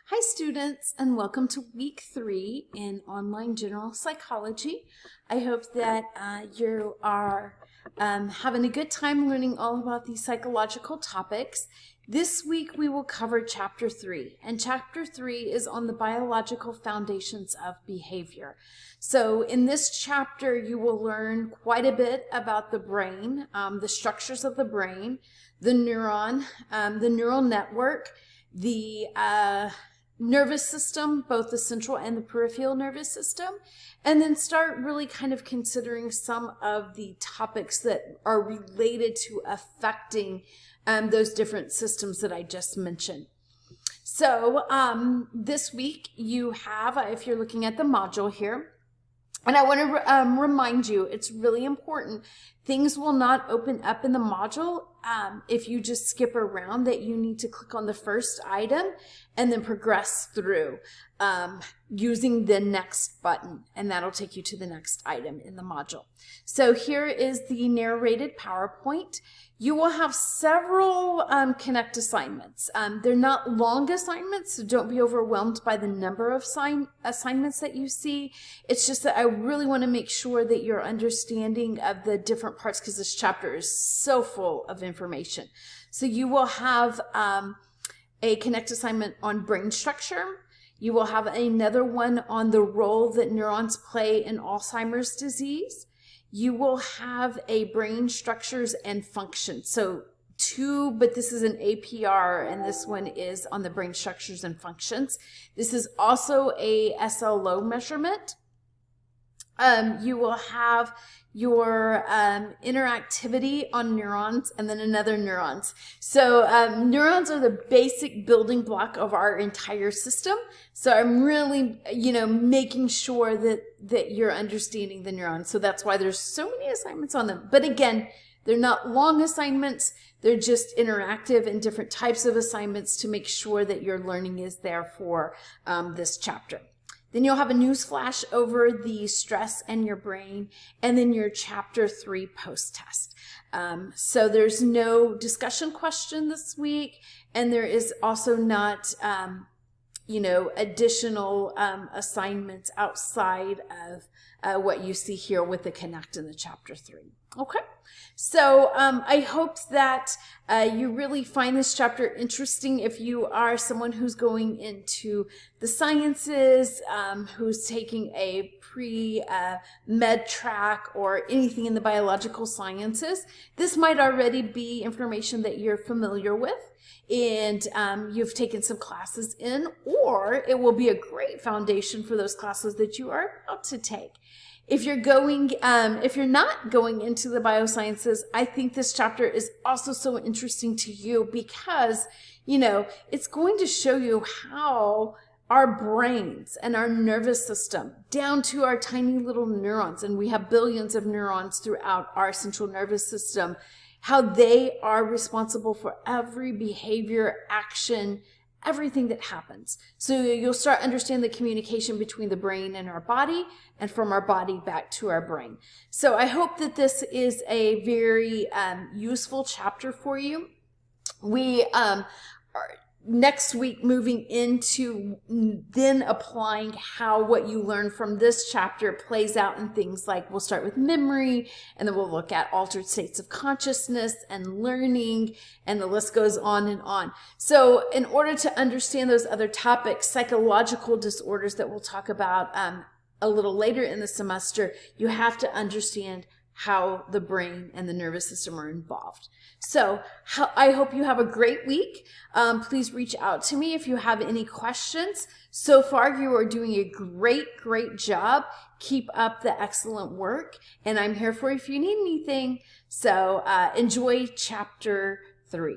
Hi students, and welcome to week 3 in online general psychology. I hope that you are having a good time learning all about these psychological topics. This week we will cover chapter 3, and chapter 3 is on the biological foundations of behavior. So in this chapter you will learn quite a bit about the brain, the structures of the brain, the neuron, the neural network, the nervous system, both the central and the peripheral nervous system, and then start really kind of considering some of the topics that are related to affecting those different systems that I just mentioned. So this week you have, if you're looking at the module here, and I want to remind you, it's really important. Things will not open up in the module if you just skip around, that you need to click on the first item and then progress through using the next button, and that'll take you to the next item in the module. So here is the narrated PowerPoint. You will have several Connect assignments. They're not long assignments, so don't be overwhelmed by the number of assignments that you see. It's just that I really want to make sure that you're understanding of the different parts, because this chapter is so full of information. So you will have a Connect assignment on brain structure. You will have another one on the role that neurons play in Alzheimer's disease. You will have a brain structures and functions. So two, but this is an APR, and this one is on the brain structures and functions. This is also a SLO measurement. You will have your interactivity on neurons, and then another neurons. So neurons are the basic building block of our entire system. So I'm really, making sure that you're understanding the neurons. So that's why there's so many assignments on them. But again, they're not long assignments. They're just interactive and different types of assignments to make sure that your learning is there for this chapter. Then you'll have a news flash over the stress and your brain, and then your chapter 3 post-test. So there's no discussion question this week, and there is also not, additional assignments outside of what you see here with the Connect in the chapter 3. Okay, so I hope that you really find this chapter interesting. If you are someone who's going into the sciences, who's taking a pre-med track or anything in the biological sciences, this might already be information that you're familiar with, and you've taken some classes in, or it will be a great foundation for those classes that you are about to take. If you're not going into the biosciences, I think this chapter is also so interesting to you because, it's going to show you how our brains and our nervous system, down to our tiny little neurons, and we have billions of neurons throughout our central nervous system, how they are responsible for every behavior, action, everything that happens. So you'll start understanding the communication between the brain and our body, and from our body back to our brain. So I hope that this is a very useful chapter for you. We are next week moving into then applying how what you learn from this chapter plays out in things like, we'll start with memory, and then we'll look at altered states of consciousness and learning, and the list goes on and on. So in order to understand those other topics, psychological disorders that we'll talk about a little later in the semester, you have to understand how the brain and the nervous system are involved. So I hope you have a great week. Please reach out to me if you have any questions. So far, you are doing a great job. Keep up the excellent work, and I'm here for you if you need anything. So enjoy chapter 3.